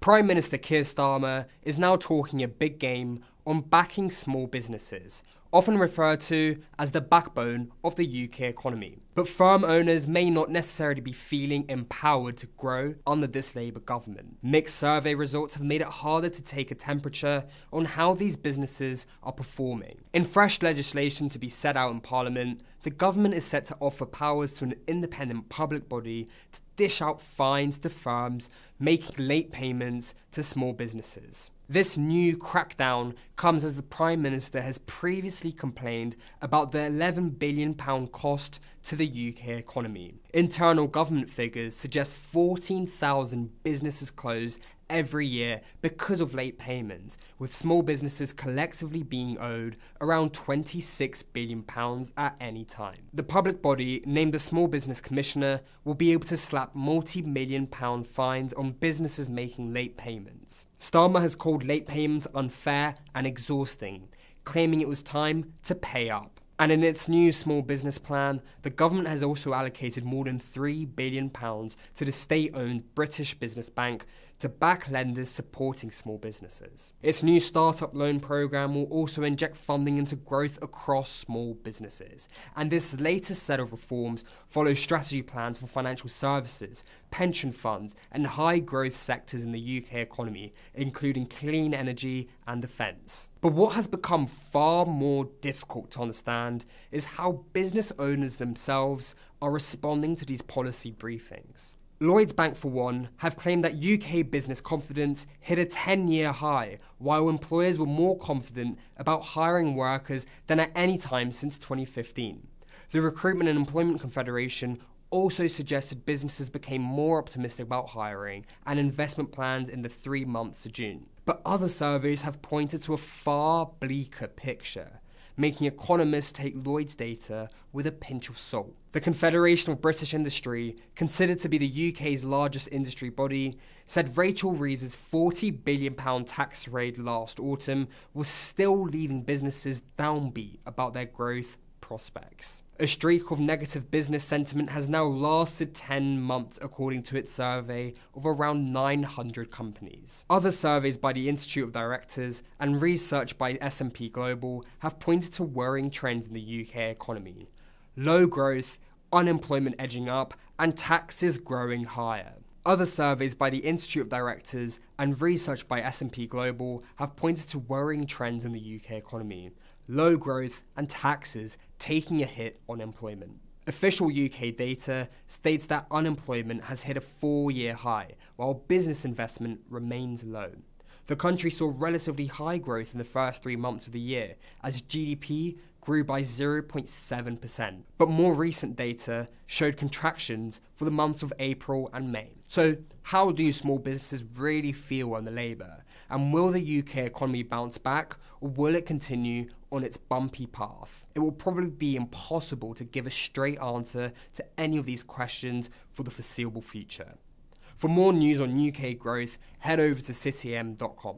Prime Minister Keir Starmer is now talking a big game on backing small businesses, often referred to as the backbone of the UK economy. But firm owners may not necessarily be feeling empowered to grow under this Labour government. Mixed survey results have made it harder to take a temperature on how these businesses are performing. In fresh legislation to be set out in Parliament, the government is set to offer powers to an independent public body to dish out fines to firms making late payments to small businesses. This new crackdown comes as the Prime Minister has previously complained about the £11 billion cost to the UK economy. Internal government figures suggest 14,000 businesses close every year because of late payments, with small businesses collectively being owed around £26 billion at any time. The public body, named the Small Business Commissioner, will be able to slap multi-million pound fines on businesses making late payments. Starmer has called late payments unfair and exhausting, claiming it was time to pay up. And in its new small business plan, the government has also allocated more than £3 billion to the state-owned British Business Bank to back lenders supporting small businesses. Its new startup loan programme will also inject funding into growth across small businesses. And this latest set of reforms follows strategy plans for financial services, pension funds, and high-growth sectors in the UK economy, including clean energy and defence. But what has become far more difficult to understand is how business owners themselves are responding to these policy briefings. Lloyds Bank, for one, have claimed that UK business confidence hit a 10-year high, while employers were more confident about hiring workers than at any time since 2015. The Recruitment and Employment Confederation also suggested businesses became more optimistic about hiring and investment plans in the 3 months to June. But other surveys have pointed to a far bleaker picture, making economists take Lloyd's data with a pinch of salt. The Confederation of British Industry, considered to be the UK's largest industry body, said Rachel Reeves's £40 billion tax raid last autumn was still leaving businesses downbeat about their growth prospects. A streak of negative business sentiment has now lasted 10 months, according to its survey of around 900 companies. Other surveys by the Institute of Directors and research by S&P Global have pointed to worrying trends in the UK economy: low growth, unemployment edging up, and taxes growing higher. Other surveys by the Institute of Directors and research by S&P Global have pointed to worrying trends in the UK economy: low growth and taxes taking a hit on employment. Official UK data states that unemployment has hit a 4-year high, while business investment remains low. The country saw relatively high growth in the first 3 months of the year, as GDP grew by 0.7%. But more recent data showed contractions for the months of April and May. So how do small businesses really feel under Labour? And will the UK economy bounce back, or will it continue on its bumpy path? It will probably be impossible to give a straight answer to any of these questions for the foreseeable future. For more news on UK growth, head over to citym.com.